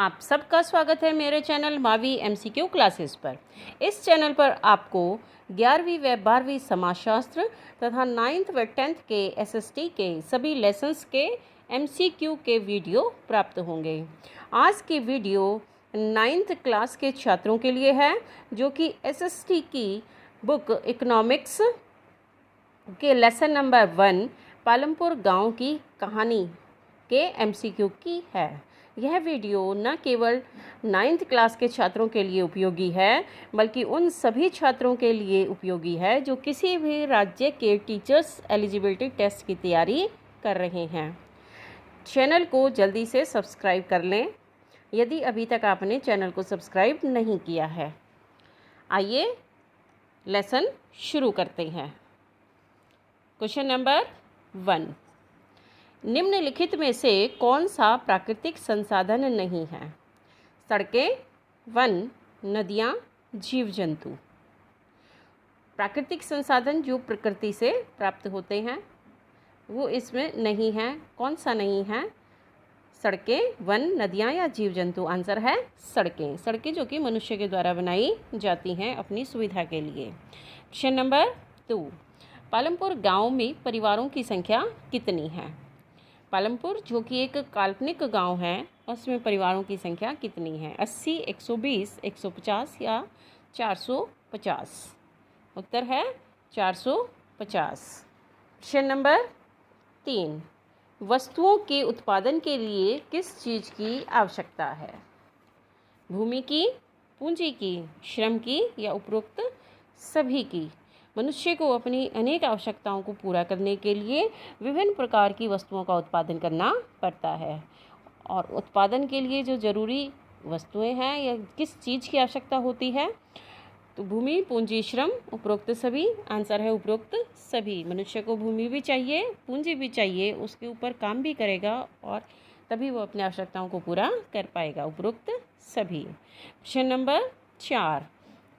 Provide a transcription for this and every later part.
आप सबका स्वागत है मेरे चैनल मावी MCQ क्लासेस पर। इस चैनल पर आपको 11वीं व 12वीं समाजशास्त्र तथा 9th व 10th के SST के सभी लेसन्स के MCQ के वीडियो प्राप्त होंगे। आज की वीडियो 9th क्लास के छात्रों के लिए है, जो कि SST की बुक इकोनॉमिक्स के लेसन नंबर 1 पालमपुर गांव की कहानी के MCQ की है। यह वीडियो न केवल 9th क्लास के छात्रों के लिए उपयोगी है, बल्कि उन सभी छात्रों के लिए उपयोगी है जो किसी भी राज्य के टीचर्स एलिजिबिलिटी टेस्ट की तैयारी कर रहे हैं। चैनल को जल्दी से सब्सक्राइब कर लें यदि अभी तक आपने चैनल को सब्सक्राइब नहीं किया है। आइए लेसन शुरू करते हैं। क्वेश्चन नंबर 1, निम्नलिखित में से कौन सा प्राकृतिक संसाधन नहीं है? सड़कें, वन, नदियाँ, जीव जंतु। प्राकृतिक संसाधन जो प्रकृति से प्राप्त होते हैं वो इसमें नहीं है। कौन सा नहीं है? सड़कें, वन, नदियाँ या जीव जंतु। आंसर है सड़कें। सड़कें जो कि मनुष्य के द्वारा बनाई जाती हैं अपनी सुविधा के लिए। क्वेश्चन नंबर 2, पालमपुर गांव में परिवारों की संख्या कितनी है? पालमपुर जो कि एक काल्पनिक गांव है, उसमें परिवारों की संख्या कितनी है? 80, 120, 150 या 450? उत्तर है 450। क्वेश्चन नंबर 3, वस्तुओं के उत्पादन के लिए किस चीज़ की आवश्यकता है? भूमि की, पूंजी की, श्रम की या उपरोक्त सभी की? मनुष्य को अपनी अनेक आवश्यकताओं को पूरा करने के लिए विभिन्न प्रकार की वस्तुओं का उत्पादन करना पड़ता है, और उत्पादन के लिए जो ज़रूरी वस्तुएं हैं या किस चीज़ की आवश्यकता होती है? तो भूमि, पूंजी, श्रम, उपरोक्त सभी। आंसर है उपरोक्त सभी। मनुष्य को भूमि भी चाहिए, पूंजी भी चाहिए, उसके ऊपर काम भी करेगा और तभी वो अपनी आवश्यकताओं को पूरा कर पाएगा। उपरोक्त सभी। क्वेश्चन नंबर 4,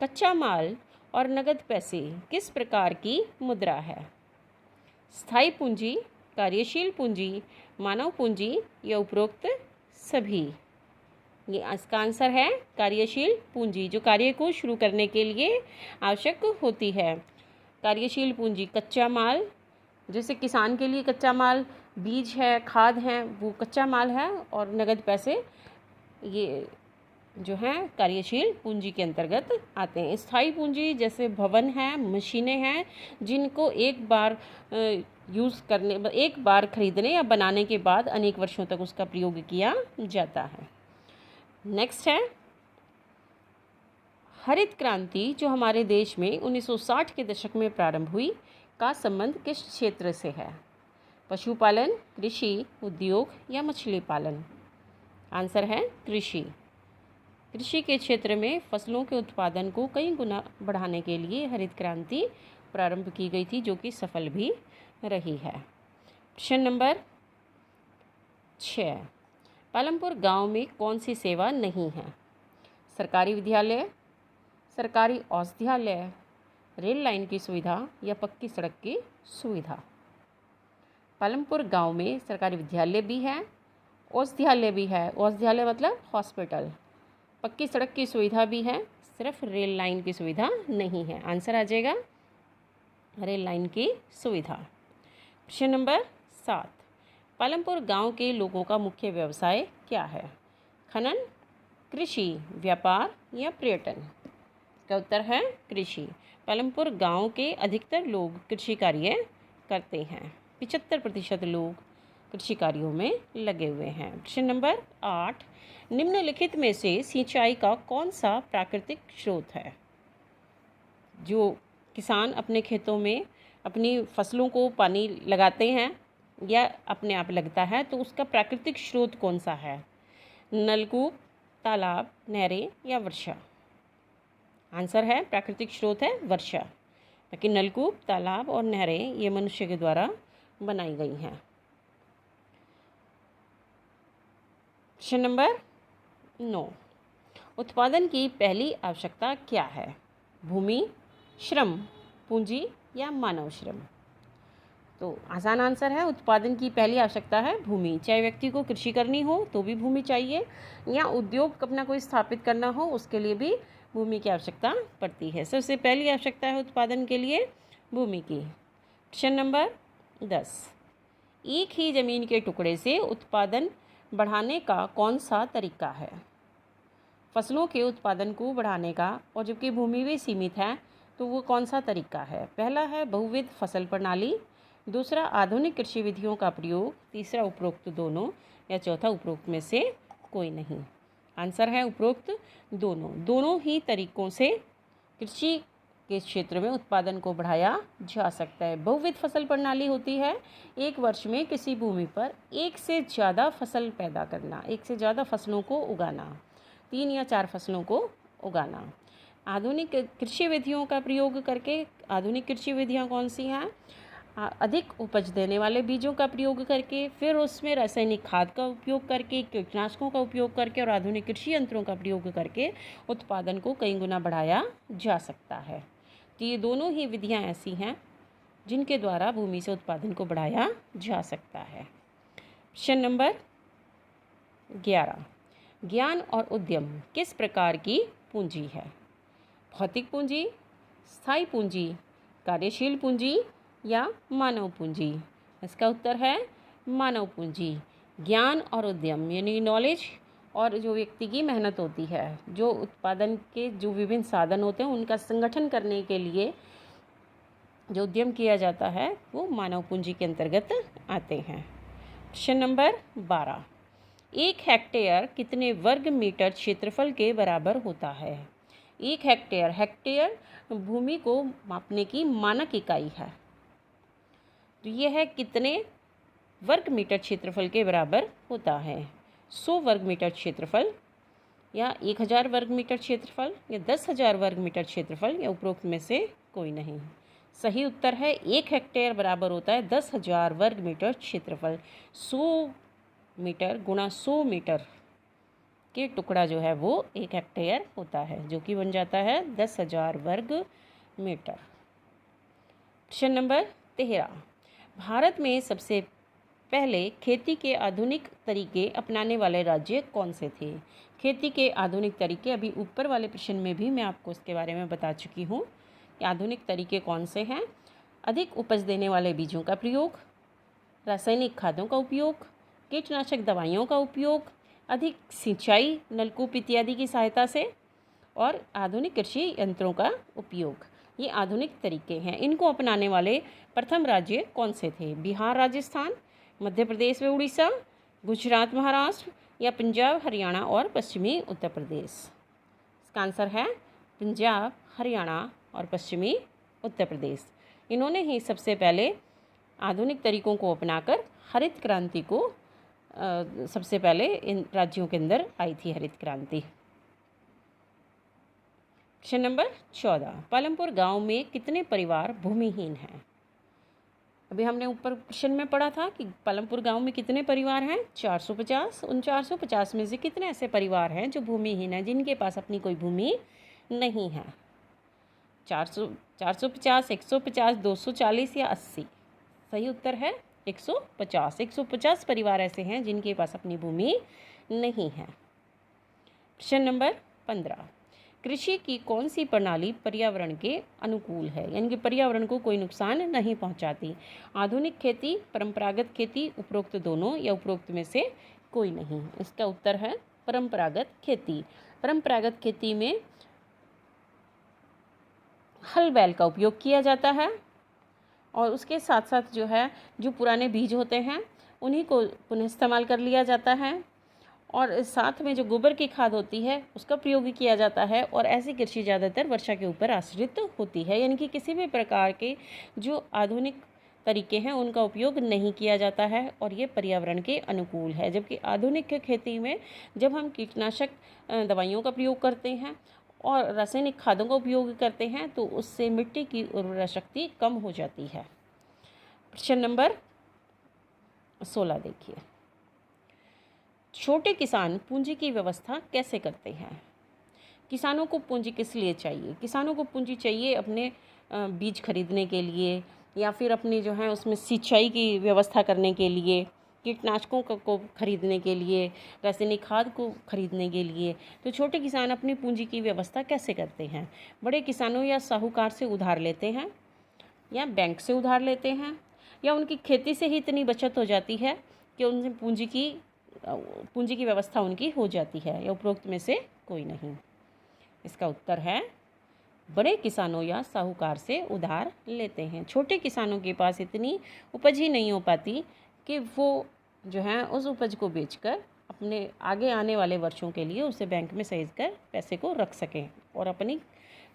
कच्चा माल और नगद पैसे किस प्रकार की मुद्रा है? स्थायी पूंजी, कार्यशील पूंजी, मानव पूंजी या उपरोक्त सभी? ये इसका आंसर है कार्यशील पूंजी, जो कार्य को शुरू करने के लिए आवश्यक होती है। कार्यशील पूंजी, कच्चा माल, जैसे किसान के लिए कच्चा माल बीज है, खाद है, वो कच्चा माल है, और नगद पैसे ये जो हैं कार्यशील पूंजी के अंतर्गत आते हैं। स्थायी पूंजी जैसे भवन हैं, मशीनें हैं, जिनको एक बार एक बार खरीदने या बनाने के बाद अनेक वर्षों तक उसका प्रयोग किया जाता है। नेक्स्ट है हरित क्रांति, जो हमारे देश में 1960 के दशक में प्रारंभ हुई, का संबंध किस क्षेत्र से है? पशुपालन, कृषि, उद्योग या मछली पालन? आंसर है कृषि। कृषि के क्षेत्र में फसलों के उत्पादन को कई गुना बढ़ाने के लिए हरित क्रांति प्रारंभ की गई थी, जो कि सफल भी रही है। क्वेश्चन नंबर 6, पालमपुर गांव में कौन सी सेवा नहीं है? सरकारी विद्यालय, सरकारी औषधालय, रेल लाइन की सुविधा या पक्की सड़क की सुविधा? पालमपुर गांव में सरकारी विद्यालय भी है, औषधालय भी है। औषधालय मतलब हॉस्पिटल। पक्की सड़क की सुविधा भी है, सिर्फ रेल लाइन की सुविधा नहीं है। आंसर आ जाएगा रेल लाइन की सुविधा। क्वेश्चन नंबर 7, पालमपुर गांव के लोगों का मुख्य व्यवसाय क्या है? खनन, कृषि, व्यापार या पर्यटन? का उत्तर है कृषि। पालमपुर गांव के अधिकतर लोग कृषि कार्य करते हैं। 75% लोग कृषि कार्यों में लगे हुए हैं। क्वेश्चन नंबर 8, निम्नलिखित में से सिंचाई का कौन सा प्राकृतिक स्रोत है? जो किसान अपने खेतों में अपनी फसलों को पानी लगाते हैं या अपने आप लगता है, तो उसका प्राकृतिक स्रोत कौन सा है? नलकूप, तालाब, नहरें या वर्षा? आंसर है प्राकृतिक स्रोत है वर्षा, ताकि नलकूप, तालाब और नहरें ये मनुष्य के द्वारा बनाई गई हैं। क्वेश्चन नंबर 9, उत्पादन की पहली आवश्यकता क्या है? भूमि, श्रम, पूंजी या मानव श्रम? तो आसान आंसर है, उत्पादन की पहली आवश्यकता है भूमि। चाहे व्यक्ति को कृषि करनी हो तो भी भूमि चाहिए, या उद्योग अपना कोई स्थापित करना हो उसके लिए भी भूमि की आवश्यकता पड़ती है। सबसे पहली आवश्यकता है उत्पादन के लिए भूमि की। क्वेश्चन नंबर 10, एक ही ज़मीन के टुकड़े से उत्पादन बढ़ाने का कौन सा तरीका है? फसलों के उत्पादन को बढ़ाने का, और जबकि भूमि भी सीमित है, तो वो कौन सा तरीका है? पहला है बहुविध फसल प्रणाली, दूसरा आधुनिक कृषि विधियों का प्रयोग, तीसरा उपरोक्त दोनों, या चौथा उपरोक्त में से कोई नहीं। आंसर है उपरोक्त दोनों। दोनों ही तरीकों से कृषि के क्षेत्र में उत्पादन को बढ़ाया जा सकता है। बहुविध फसल प्रणाली होती है एक वर्ष में किसी भूमि पर एक से ज़्यादा फसल पैदा करना, एक से ज़्यादा फसलों को उगाना, 3 या 4 फसलों को उगाना। आधुनिक कृषि विधियों का प्रयोग करके, आधुनिक कृषि विधियाँ कौन सी हैं? अधिक उपज देने वाले बीजों का प्रयोग करके, फिर उसमें रासायनिक खाद का उपयोग करके, कीटनाशकों का उपयोग करके और आधुनिक कृषि यंत्रों का प्रयोग करके उत्पादन को कई गुना बढ़ाया जा सकता है। तो ये दोनों ही विधियां ऐसी हैं जिनके द्वारा भूमि से उत्पादन को बढ़ाया जा सकता है। क्वेश्चन नंबर 11, ज्ञान और उद्यम किस प्रकार की पूंजी है? भौतिक पूंजी, स्थायी पूंजी, कार्यशील पूंजी या मानव पूंजी? इसका उत्तर है मानव पूंजी। ज्ञान और उद्यम यानी नॉलेज और जो व्यक्ति की मेहनत होती है, जो उत्पादन के जो विभिन्न साधन होते हैं उनका संगठन करने के लिए जो उद्यम किया जाता है वो मानव पूंजी के अंतर्गत आते हैं। क्वेश्चन नंबर 12, एक हेक्टेयर कितने वर्ग मीटर क्षेत्रफल के बराबर होता है? एक हेक्टेयर, हेक्टेयर भूमि को मापने की मानक इकाई है, तो ये है कितने वर्ग मीटर क्षेत्रफल के बराबर होता है? 100 वर्ग मीटर क्षेत्रफल, या 1000 वर्ग मीटर क्षेत्रफल, या 10,000 वर्ग मीटर क्षेत्रफल, या उपरोक्त में से कोई नहीं। सही उत्तर है 1 हेक्टेयर बराबर होता है 10,000 वर्ग मीटर क्षेत्रफल। 100 मीटर गुणा 100 मीटर के टुकड़ा जो है वो 1 हेक्टेयर होता है, जो कि बन जाता है 10,000 वर्ग मीटर। क्वेश्चन नंबर 13, भारत में सबसे पहले खेती के आधुनिक तरीके अपनाने वाले राज्य कौन से थे? खेती के आधुनिक तरीके, अभी ऊपर वाले प्रश्न में भी मैं आपको इसके बारे में बता चुकी हूँ कि आधुनिक तरीके कौन से हैं। अधिक उपज देने वाले बीजों का प्रयोग, रासायनिक खादों का उपयोग, कीटनाशक दवाइयों का उपयोग, अधिक सिंचाई नलकूप इत्यादि की सहायता से, और आधुनिक कृषि यंत्रों का उपयोग। ये आधुनिक तरीके हैं। इनको अपनाने वाले प्रथम राज्य कौन से थे? बिहार, राजस्थान, मध्य प्रदेश व उड़ीसा, गुजरात, महाराष्ट्र, या पंजाब, हरियाणा और पश्चिमी उत्तर प्रदेश? इसका आंसर है पंजाब, हरियाणा और पश्चिमी उत्तर प्रदेश। इन्होंने ही सबसे पहले आधुनिक तरीकों को अपनाकर हरित क्रांति को सबसे पहले इन राज्यों के अंदर आई थी हरित क्रांति। क्वेश्चन नंबर 14, पालमपुर गांव में कितने परिवार भूमिहीन हैं? अभी हमने ऊपर क्वेश्चन में पढ़ा था कि पालमपुर गांव में कितने परिवार हैं? 450। उन 450 में से कितने ऐसे परिवार हैं जो भूमिहीन हैं, जिनके पास अपनी कोई भूमि नहीं है? 450, 150, 240 या 80? सही उत्तर है 150। 150 परिवार ऐसे हैं जिनके पास अपनी भूमि नहीं है। क्वेश्चन नंबर 15, कृषि की कौन सी प्रणाली पर्यावरण के अनुकूल है, यानी कि पर्यावरण को कोई नुकसान नहीं पहुंचाती? आधुनिक खेती, परंपरागत खेती, उपरोक्त दोनों, या उपरोक्त में से कोई नहीं? इसका उत्तर है परंपरागत खेती। परंपरागत खेती में हल बैल का उपयोग किया जाता है, और उसके साथ साथ जो पुराने बीज होते हैं उन्हीं को पुनः इस्तेमाल कर लिया जाता है, और साथ में जो गोबर की खाद होती है उसका प्रयोग भी किया जाता है। और ऐसी कृषि ज़्यादातर वर्षा के ऊपर आश्रित होती है, यानी कि किसी भी प्रकार के जो आधुनिक तरीके हैं उनका उपयोग नहीं किया जाता है, और ये पर्यावरण के अनुकूल है। जबकि आधुनिक खेती में जब हम कीटनाशक दवाइयों का प्रयोग करते हैं और रासायनिक खादों का उपयोग करते हैं तो उससे मिट्टी की उर्वरा शक्ति कम हो जाती है। प्रश्न नंबर 16 देखिए, छोटे किसान पूंजी की व्यवस्था कैसे करते हैं? किसानों को पूंजी किस लिए चाहिए? किसानों को पूंजी चाहिए अपने बीज खरीदने के लिए, या फिर अपनी जो है उसमें सिंचाई की व्यवस्था करने के लिए, कीटनाशकों को खरीदने के लिए, रासायनिक खाद को खरीदने के लिए। तो छोटे किसान अपनी पूंजी की व्यवस्था कैसे करते हैं? बड़े किसानों या साहूकार से उधार लेते हैं, या बैंक से उधार लेते हैं, या उनकी खेती से ही इतनी बचत हो जाती है कि उनसे पूंजी की व्यवस्था उनकी हो जाती है, या उपरोक्त में से कोई नहीं। इसका उत्तर है बड़े किसानों या साहूकार से उधार लेते हैं। छोटे किसानों के पास इतनी उपज ही नहीं हो पाती कि वो जो है उस उपज को बेचकर अपने आगे आने वाले वर्षों के लिए उसे बैंक में सहेज कर पैसे को रख सकें और अपनी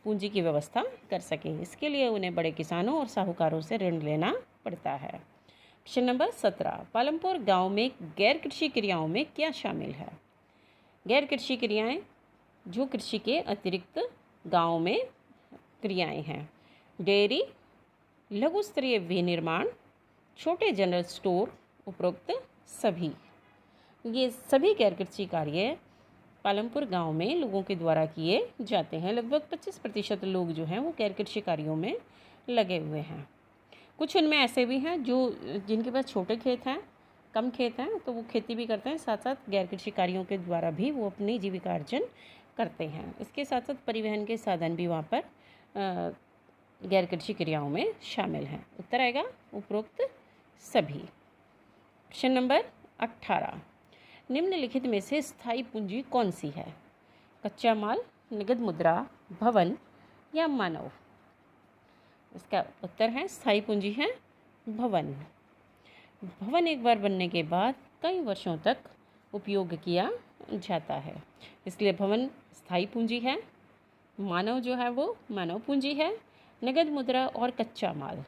पूंजी की व्यवस्था कर सकें। इसके लिए उन्हें बड़े किसानों और साहूकारों से ऋण लेना पड़ता है। क्वेश्चन नंबर 17, पालमपुर गांव में गैर कृषि क्रियाओं में क्या शामिल है? गैर कृषि क्रियाएं जो कृषि के अतिरिक्त गांव में क्रियाएं हैं। डेयरी, लघु स्तरीय विनिर्माण, छोटे जनरल स्टोर, उपरोक्त सभी। ये सभी गैर कृषि कार्य पालमपुर गांव में लोगों के द्वारा किए जाते हैं। लगभग 25% लोग जो हैं वो गैर कृषि कार्यों में लगे हुए हैं। कुछ उनमें ऐसे भी हैं जिनके पास छोटे खेत हैं, कम खेत हैं, तो वो खेती भी करते हैं, साथ साथ गैर कृषि कार्यों के द्वारा भी वो अपनी जीविका अर्जन करते हैं। इसके साथ साथ परिवहन के साधन भी वहाँ पर गैर कृषि क्रियाओं में शामिल हैं। उत्तर आएगा उपरोक्त सभी। क्वेश्चन नंबर 18, निम्नलिखित में से स्थायी पूंजी कौन सी है? कच्चा माल, नगद मुद्रा, भवन या मानव? इसका उत्तर है स्थायी पूंजी है भवन। भवन एक बार बनने के बाद कई वर्षों तक उपयोग किया जाता है, इसलिए भवन स्थायी पूंजी है। मानव जो है वो मानव पूंजी है। नगद मुद्रा और कच्चा माल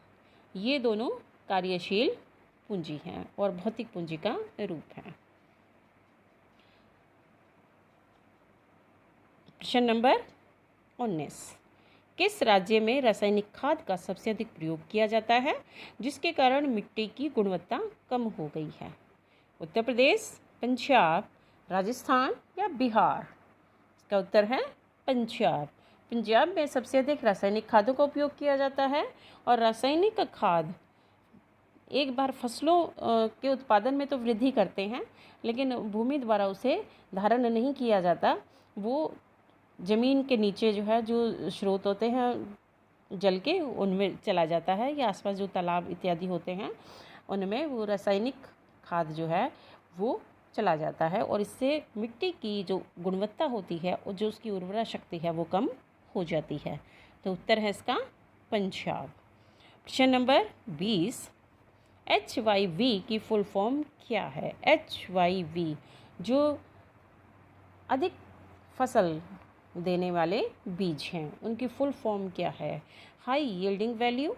ये दोनों कार्यशील पूंजी हैं और भौतिक पूंजी का रूप है। प्रश्न नंबर 19, किस राज्य में रासायनिक खाद का सबसे अधिक प्रयोग किया जाता है जिसके कारण मिट्टी की गुणवत्ता कम हो गई है? उत्तर प्रदेश, पंजाब, राजस्थान या बिहार? इसका उत्तर है पंजाब। पंजाब में सबसे अधिक रासायनिक खादों का उपयोग किया जाता है और रासायनिक खाद एक बार फसलों के उत्पादन में तो वृद्धि करते हैं, लेकिन भूमि द्वारा उसे धारण नहीं किया जाता। वो ज़मीन के नीचे जो है जो स्रोत होते हैं जल के, उनमें चला जाता है, या आसपास जो तालाब इत्यादि होते हैं उनमें वो रासायनिक खाद जो है वो चला जाता है, और इससे मिट्टी की जो गुणवत्ता होती है और जो उसकी उर्वरा शक्ति है वो कम हो जाती है। तो उत्तर है इसका पंजाब। क्वेश्चन नंबर 20, HYV की फुल फॉर्म क्या है? HYV जो अधिक फसल देने वाले बीज हैं उनकी फुल फॉर्म क्या है? High yielding value,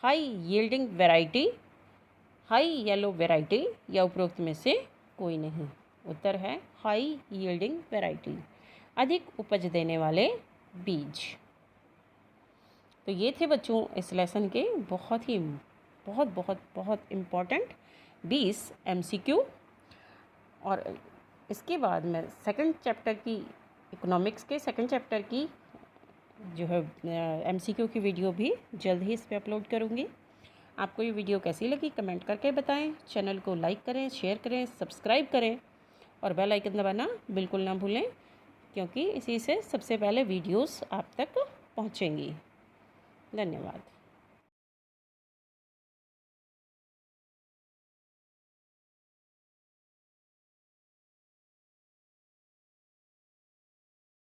high yielding variety, high yellow variety, या उपरोक्त में से कोई नहीं? उत्तर है हाई यील्डिंग वैरायटी, अधिक उपज देने वाले बीज। तो ये थे बच्चों इस लेसन के बहुत इम्पॉर्टेंट 20 MCQ। और इसके बाद मैं सेकंड चैप्टर की इकोनॉमिक्स के सेकंड चैप्टर की जो है MCQ की वीडियो भी जल्द ही इस पर अपलोड करूँगी। आपको ये वीडियो कैसी लगी कमेंट करके बताएं। चैनल को लाइक करें, शेयर करें, सब्सक्राइब करें और बेल आइकन दबाना बिल्कुल ना भूलें, क्योंकि इसी से सबसे पहले वीडियोस आप तक पहुँचेंगी। धन्यवाद।